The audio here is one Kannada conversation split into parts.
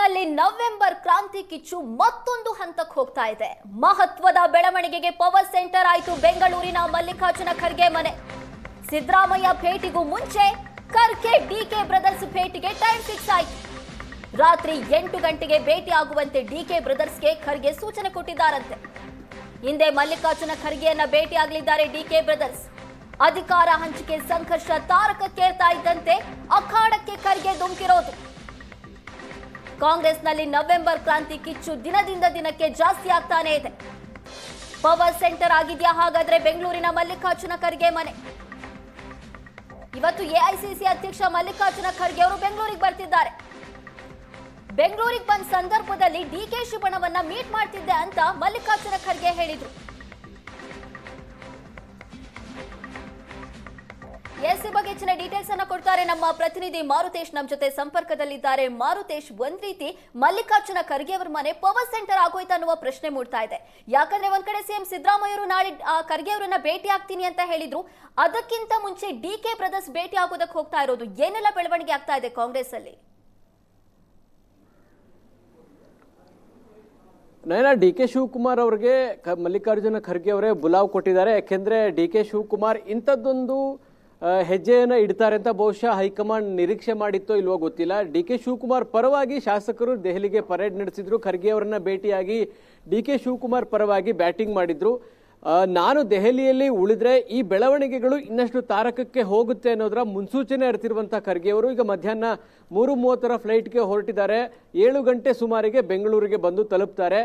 ಕಾಂಗ್ರೆಸ್ನಲ್ಲಿ ನವೆಂಬರ್ ಕ್ರಾಂತಿ ಕಿಚ್ಚು ಮತ್ತೊಂದು ಹಂತಕ್ಕೆ ಹೋಗ್ತಾ ಇದೆ. ಮಹತ್ವದ ಬೆಳವಣಿಗೆಗೆ ಪವರ್ ಸೆಂಟರ್ ಆಯಿತು ಬೆಂಗಳೂರಿನ ಮಲ್ಲಿಕಾರ್ಜುನ ಖರ್ಗೆ ಮನೆ. ಸಿದ್ದರಾಮಯ್ಯ ಭೇಟಿಗೂ ಮುಂಚೆ ಖರ್ಗೆ ಡಿಕೆ ಬ್ರದರ್ಸ್ ಭೇಟಿಗೆ ಟೈಮ್ ಫಿಕ್ಸ್ ಆಯಿತು. ರಾತ್ರಿ 8 ಗಂಟೆಗೆ ಭೇಟಿ ಆಗುವಂತೆ ಡಿಕೆ ಬ್ರದರ್ಸ್ಗೆ ಖರ್ಗೆ ಸೂಚನೆ ಕೊಟ್ಟಿದ್ದಾರಂತೆ. ಹಿಂದೆ ಮಲ್ಲಿಕಾರ್ಜುನ ಖರ್ಗೆಯನ್ನ ಭೇಟಿ ಆಗಲಿದ್ದಾರೆ ಡಿಕೆ ಬ್ರದರ್ಸ್. ಅಧಿಕಾರ ಹಂಚಿಕೆ ಸಂಘರ್ಷ ತಾರಕಕ್ಕೇರ್ತಾ ಇದ್ದಂತೆ ಅಖಾಡಕ್ಕೆ ಖರ್ಗೆ ಧುಮುಕಿರೋದು. ಕಾಂಗ್ರೆಸ್ನಲ್ಲಿ ನವೆಂಬರ್ ಕ್ರಾಂತಿ ಕಿಚ್ಚು ದಿನದಿಂದ ದಿನಕ್ಕೆ ಜಾಸ್ತಿ ಆಗ್ತಾನೆ ಇದೆ. ಪವರ್ ಸೆಂಟರ್ ಆಗಿದೆಯಾ ಹಾಗಾದ್ರೆ ಬೆಂಗಳೂರಿನ ಮಲ್ಲಿಕಾರ್ಜುನ ಖರ್ಗೆ ಮನೆ? ಇವತ್ತು ಎಐಸಿಸಿ ಅಧ್ಯಕ್ಷ ಮಲ್ಲಿಕಾರ್ಜುನ ಖರ್ಗೆ ಅವರು ಬೆಂಗಳೂರಿಗೆ ಬರ್ತಿದ್ದಾರೆ. ಬೆಂಗಳೂರಿಗೆ ಬಂದ ಸಂದರ್ಭದಲ್ಲಿ ಡಿಕೆ ಶಿವಣ್ಣವನ್ನ ಮೀಟ್ ಮಾಡ್ತಿದ್ದೆ ಅಂತ ಮಲ್ಲಿಕಾರ್ಜುನ ಖರ್ಗೆ ಹೇಳಿದ್ರು. ಈ ಬಗ್ಗೆ ಹೆಚ್ಚಿನ ಡೀಟೇಲ್ಸ್ ಅನ್ನ ಕೊಡ್ತಾರೆ ನಮ್ಮ ಪ್ರತಿನಿಧಿ ಮಾರುತೇಶ್. ನಮ್ಮ ಜೊತೆ ಸಂಪರ್ಕದಲ್ಲಿದ್ದಾರೆ. ಮಾರುತೇಶ್, ಒಂದ್ ರೀತಿ ಮಲ್ಲಿಕಾರ್ಜುನ ಖರ್ಗೆ ಅವರ ಮನೆ ಪವರ್ ಸೆಂಟರ್ ಆಗೋಯ್ತು ಅನ್ನುವ ಪ್ರಶ್ನೆ ಮೂಡ್ತಾ ಇದೆ. ಯಾಕಂದ್ರೆ ಒಂದ್ ಕಡೆ ಸಿಎಂ ಸಿದ್ದರಾಮಯ್ಯ ಅವರು ನಾಳೆ ಖರ್ಗೆ ಅವರನ್ನ ಭೇಟಿ ಆಗ್ತೀನಿ ಅಂತ ಹೇಳಿದ್ರು. ಅದಕ್ಕಿಂತ ಮುಂಚೆ ಡಿಕೆ ಬ್ರದರ್ಸ್ ಭೇಟಿ ಆಗೋದಕ್ಕೆ ಹೋಗ್ತಾ ಇರೋದು. ಏನೆಲ್ಲ ಬೆಳವಣಿಗೆ ಆಗ್ತಾ ಇದೆ ಕಾಂಗ್ರೆಸ್ ಅಲ್ಲಿ? ನಯನ, ಡಿ ಕೆ ಶಿವಕುಮಾರ್ ಅವರಿಗೆ ಮಲ್ಲಿಕಾರ್ಜುನ ಖರ್ಗೆ ಅವರೇ ಬುಲಾವ್ ಕೊಟ್ಟಿದ್ದಾರೆ. ಯಾಕೆಂದ್ರೆ ಡಿ ಕೆ ಶಿವಕುಮಾರ್ ಇಂಥದ್ದೊಂದು ಹೆಜ್ಜೆಯನ್ನು ಇಡ್ತಾರೆ ಅಂತ ಬಹುಶಃ ಹೈಕಮಾಂಡ್ ನಿರೀಕ್ಷೆ ಮಾಡಿತ್ತೋ ಇಲ್ವೋ ಗೊತ್ತಿಲ್ಲ. ಡಿ ಕೆ ಶಿವಕುಮಾರ್ ಪರವಾಗಿ ಶಾಸಕರು ದೆಹಲಿಗೆ ಪರೇಡ್ ನಡೆಸಿದ್ರು. ಖರ್ಗೆ ಅವರನ್ನ ಭೇಟಿಯಾಗಿ ಡಿ ಕೆ ಶಿವಕುಮಾರ್ ಪರವಾಗಿ ಬ್ಯಾಟಿಂಗ್ ಮಾಡಿದ್ರು. ನಾನು ದೆಹಲಿಯಲ್ಲಿ ಉಳಿದ್ರೆ ಈ ಬೆಳವಣಿಗೆಗಳು ಇನ್ನಷ್ಟು ತಾರಕಕ್ಕೆ ಹೋಗುತ್ತೆ ಅನ್ನೋದರ ಮುನ್ಸೂಚನೆ ಇರ್ತಿರುವಂತಹ ಖರ್ಗೆ ಅವರು ಈಗ ಮಧ್ಯಾಹ್ನ 3:30 ಫ್ಲೈಟ್ಗೆ ಹೊರಟಿದ್ದಾರೆ. 7 ಗಂಟೆ ಸುಮಾರಿಗೆ ಬೆಂಗಳೂರಿಗೆ ಬಂದು ತಲುಪ್ತಾರೆ.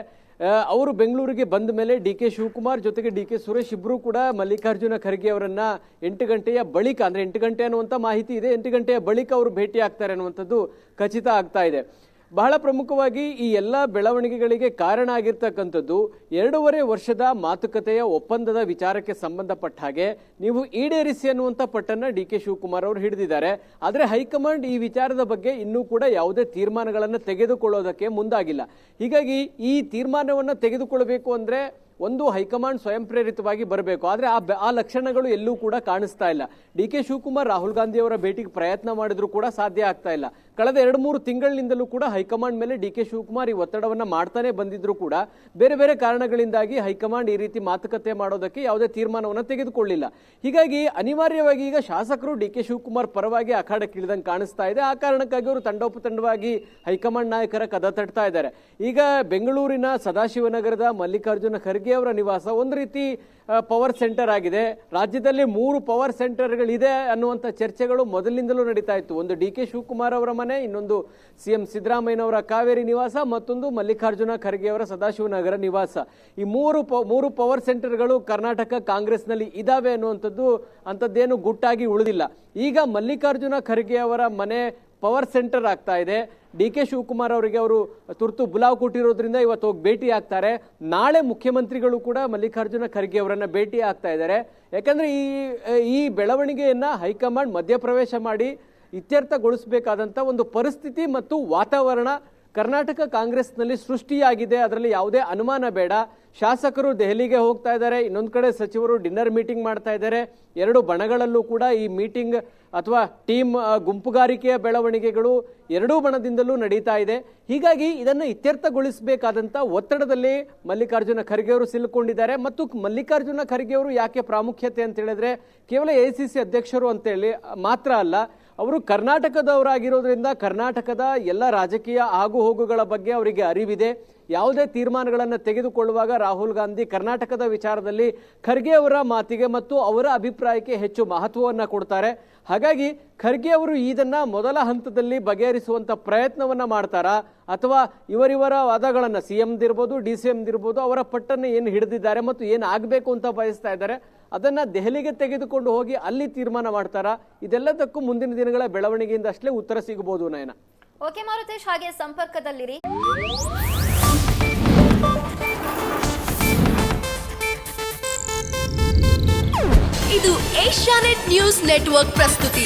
ಅವರು ಬೆಂಗಳೂರಿಗೆ ಬಂದ ಮೇಲೆ ಡಿ ಕೆ ಶಿವಕುಮಾರ್ ಜೊತೆಗೆ ಡಿ ಕೆ ಸುರೇಶ್ ಇಬ್ಬರು ಕೂಡ ಮಲ್ಲಿಕಾರ್ಜುನ ಖರ್ಗೆ ಅವರನ್ನ 8 ಗಂಟೆಯ ಬಳಿಕ, ಅಂದ್ರೆ 8 ಗಂಟೆ ಅನ್ನುವಂಥ ಮಾಹಿತಿ ಇದೆ, 8 ಗಂಟೆಯ ಬಳಿಕ ಅವರು ಭೇಟಿ ಆಗ್ತಾರೆ ಅನ್ನುವಂಥದ್ದು ಖಚಿತ ಆಗ್ತಾ ಇದೆ. ಬಹಳ ಪ್ರಮುಖವಾಗಿ ಈ ಎಲ್ಲ ಬೆಳವಣಿಗೆಗಳಿಗೆ ಕಾರಣ ಆಗಿರ್ತಕ್ಕಂಥದ್ದು 2.5 ವರ್ಷದ ಮಾತುಕತೆಯ ಒಪ್ಪಂದದ ವಿಚಾರಕ್ಕೆ ಸಂಬಂಧಪಟ್ಟ ಹಾಗೆ ನೀವು ಈಡೇರಿಸಿ ಅನ್ನುವಂಥ ಪಟ್ಟನ್ನ ಡಿ ಕೆ ಶಿವಕುಮಾರ್ ಅವರು ಹಿಡಿದಿದ್ದಾರೆ. ಆದರೆ ಹೈಕಮಾಂಡ್ ಈ ವಿಚಾರದ ಬಗ್ಗೆ ಇನ್ನೂ ಕೂಡ ಯಾವುದೇ ತೀರ್ಮಾನಗಳನ್ನು ತೆಗೆದುಕೊಳ್ಳೋದಕ್ಕೆ ಮುಂದಾಗಿಲ್ಲ. ಹೀಗಾಗಿ ಈ ತೀರ್ಮಾನವನ್ನು ತೆಗೆದುಕೊಳ್ಳಬೇಕು ಅಂದ್ರೆ ಒಂದು ಹೈಕಮಾಂಡ್ ಸ್ವಯಂ ಪ್ರೇರಿತವಾಗಿ ಬರಬೇಕು. ಆದರೆ ಆ ಲಕ್ಷಣಗಳು ಎಲ್ಲೂ ಕೂಡ ಕಾಣಿಸ್ತಾ ಇಲ್ಲ. ಡಿ ಕೆ ಶಿವಕುಮಾರ್ ರಾಹುಲ್ ಗಾಂಧಿ ಅವರ ಭೇಟಿಗೆ ಪ್ರಯತ್ನ ಮಾಡಿದ್ರು ಕೂಡ ಸಾಧ್ಯ ಆಗ್ತಾ ಇಲ್ಲ. ಕಳೆದ 2-3 ತಿಂಗಳಿನಿಂದಲೂ ಕೂಡ ಹೈಕಮಾಂಡ್ ಮೇಲೆ ಡಿ ಕೆ ಶಿವಕುಮಾರ್ ಈ ಒತ್ತಡವನ್ನ ಮಾಡ್ತಾನೆ ಬಂದಿದ್ರು ಕೂಡ ಬೇರೆ ಬೇರೆ ಕಾರಣಗಳಿಂದಾಗಿ ಹೈಕಮಾಂಡ್ ಈ ರೀತಿ ಮಾತುಕತೆ ಮಾಡೋದಕ್ಕೆ ಯಾವುದೇ ತೀರ್ಮಾನವನ್ನು ತೆಗೆದುಕೊಳ್ಳಿಲ್ಲ. ಹೀಗಾಗಿ ಅನಿವಾರ್ಯವಾಗಿ ಈಗ ಶಾಸಕರು ಡಿ ಕೆ ಶಿವಕುಮಾರ್ ಪರವಾಗಿ ಅಖಾಡಕ್ಕೆ ಇಳಿದಂಗೆ ಕಾಣಿಸ್ತಾ ಇದೆ. ಆ ಕಾರಣಕ್ಕಾಗಿ ಅವರು ತಂಡೋಪತಂಡವಾಗಿ ಹೈಕಮಾಂಡ್ ನಾಯಕರ ಕದ ತಟ್ತಾ ಇದ್ದಾರೆ. ಈಗ ಬೆಂಗಳೂರಿನ ಸದಾಶಿವನಗರದ ಮಲ್ಲಿಕಾರ್ಜುನ ಖರ್ಗೆ ಅವರ ನಿವಾಸ ಒಂದು ರೀತಿ ಪವರ್ ಸೆಂಟರ್ ಆಗಿದೆ. ರಾಜ್ಯದಲ್ಲಿ 3 ಪವರ್ ಸೆಂಟರ್ಗಳಿದೆ ಅನ್ನುವಂಥ ಚರ್ಚೆಗಳು ಮೊದಲಿನಿಂದಲೂ ನಡೀತಾ ಇತ್ತು. ಒಂದು ಡಿ ಕೆ ಶಿವಕುಮಾರ್ ಅವರ ಮನೆ, ಇನ್ನೊಂದು ಸಿಎಂ ಸಿದ್ದರಾಮಯ್ಯನವರ ಕಾವೇರಿ ನಿವಾಸ, ಮತ್ತೊಂದು ಮಲ್ಲಿಕಾರ್ಜುನ ಖರ್ಗೆ ಅವರ ಸದಾಶಿವನಗರ ನಿವಾಸ. ಈ ಮೂರು ಪವರ್ ಸೆಂಟರ್ಗಳು ಕರ್ನಾಟಕ ಕಾಂಗ್ರೆಸ್ನಲ್ಲಿ ಇದಾವೆ ಅನ್ನುವಂಥದ್ದೇನು ಗುಟ್ಟಾಗಿ ಉಳಿದಿಲ್ಲ. ಈಗ ಮಲ್ಲಿಕಾರ್ಜುನ ಖರ್ಗೆ ಅವರ ಮನೆ ಪವರ್ ಸೆಂಟರ್ ಆಗ್ತಾ ಇದೆ. ಡಿ ಕೆ ಶಿವಕುಮಾರ್ ಅವರಿಗೆ ಅವರು ತುರ್ತು ಬುಲಾವ್ ಕೊಟ್ಟಿರೋದ್ರಿಂದ ಇವತ್ತು ಹೋಗಿ ಭೇಟಿ ಆಗ್ತಾರೆ. ನಾಳೆ ಮುಖ್ಯಮಂತ್ರಿಗಳು ಕೂಡ ಮಲ್ಲಿಕಾರ್ಜುನ ಖರ್ಗೆ ಅವರನ್ನ ಭೇಟಿ ಆಗ್ತಾ ಇದ್ದಾರೆ. ಯಾಕಂದ್ರೆ ಈ ಬೆಳವಣಿಗೆಯನ್ನ ಹೈಕಮಾಂಡ್ ಮಧ್ಯಪ್ರವೇಶ ಮಾಡಿ ಇತ್ಯರ್ಥಗೊಳಿಸಬೇಕಾದಂತ ಒಂದು ಪರಿಸ್ಥಿತಿ ಮತ್ತು ವಾತಾವರಣ ಕರ್ನಾಟಕ ಕಾಂಗ್ರೆಸ್ನಲ್ಲಿ ಸೃಷ್ಟಿಯಾಗಿದೆ. ಅದರಲ್ಲಿ ಯಾವುದೇ ಅನುಮಾನ ಬೇಡ. ಶಾಸಕರು ದೆಹಲಿಗೆ ಹೋಗ್ತಾ ಇದ್ದಾರೆ, ಇನ್ನೊಂದು ಕಡೆ ಸಚಿವರು ಡಿನ್ನರ್ ಮೀಟಿಂಗ್ ಮಾಡ್ತಾ ಇದ್ದಾರೆ. 2 ಬಣಗಳಲ್ಲೂ ಕೂಡ ಈ ಮೀಟಿಂಗ್ ಅಥವಾ ಟೀಮ್ ಗುಂಪುಗಾರಿಕೆಯ ಬೆಳವಣಿಗೆಗಳು 2 ಬಣದಿಂದಲೂ ನಡೀತಾ ಇದೆ. ಹೀಗಾಗಿ ಇದನ್ನು ಇತ್ಯರ್ಥಗೊಳಿಸಬೇಕಾದಂತ ಒತ್ತಡದಲ್ಲಿ ಮಲ್ಲಿಕಾರ್ಜುನ ಖರ್ಗೆ ಅವರು ಸಿಲುಕೊಂಡಿದ್ದಾರೆ. ಮತ್ತು ಮಲ್ಲಿಕಾರ್ಜುನ ಖರ್ಗೆ ಅವರು ಯಾಕೆ ಪ್ರಾಮುಖ್ಯತೆ ಅಂತ ಹೇಳಿದ್ರೆ ಕೇವಲ ಎಐಸಿಸಿ ಅಧ್ಯಕ್ಷರು ಅಂತೇಳಿ ಮಾತ್ರ ಅಲ್ಲ, ಅವರು ಕರ್ನಾಟಕದವರಾಗಿರೋದ್ರಿಂದ ಕರ್ನಾಟಕದ ಎಲ್ಲ ರಾಜಕೀಯ ಆಗು ಹೋಗುಗಳ ಬಗ್ಗೆ ಅವರಿಗೆ ಅರಿವಿದೆ. ಯಾವುದೇ ತೀರ್ಮಾನಗಳನ್ನು ತೆಗೆದುಕೊಳ್ಳುವಾಗ ರಾಹುಲ್ ಗಾಂಧಿ ಕರ್ನಾಟಕದ ವಿಚಾರದಲ್ಲಿ ಖರ್ಗೆ ಅವರ ಮಾತಿಗೆ ಮತ್ತು ಅವರ ಅಭಿಪ್ರಾಯಕ್ಕೆ ಹೆಚ್ಚು ಮಹತ್ವವನ್ನು ಕೊಡ್ತಾರೆ. ಹಾಗಾಗಿ ಖರ್ಗೆ ಅವರು ಇದನ್ನ ಮೊದಲ ಹಂತದಲ್ಲಿ ಬಗೆಹರಿಸುವಂತ ಪ್ರಯತ್ನವನ್ನ ಮಾಡ್ತಾರಾ, ಅಥವಾ ಇವರಿವರ ವಾದಗಳನ್ನ ಸಿಎಂ ಇರ್ಬೋದು, ಡಿಸಿಎಂ ಇರ್ಬೋದು, ಅವರ ಪಟ್ಟನ್ನು ಏನು ಹಿಡಿದಿದ್ದಾರೆ ಮತ್ತು ಏನು ಆಗಬೇಕು ಅಂತ ಬಯಸ್ತಾ ಇದ್ದಾರೆ ಅದನ್ನ ದೆಹಲಿಗೆ ತೆಗೆದುಕೊಂಡು ಹೋಗಿ ಅಲ್ಲಿ ತೀರ್ಮಾನ ಮಾಡ್ತಾರಾ? ಇದೆಲ್ಲದಕ್ಕೂ ಮುಂದಿನ ದಿನಗಳ ಬೆಳವಣಿಗೆಯಿಂದ ಅಷ್ಟೇ ಉತ್ತರ ಸಿಗಬಹುದು. ನಯನ. ಓಕೆ ಮಾರುತೇಶ್, ಹಾಗೆ ಸಂಪರ್ಕದಲ್ಲಿರಿ. ಇದು ಏಷ್ಯಾನೆಟ್ ನ್ಯೂಸ್ ನೆಟ್ವರ್ಕ್ ಪ್ರಸ್ತುತಿ.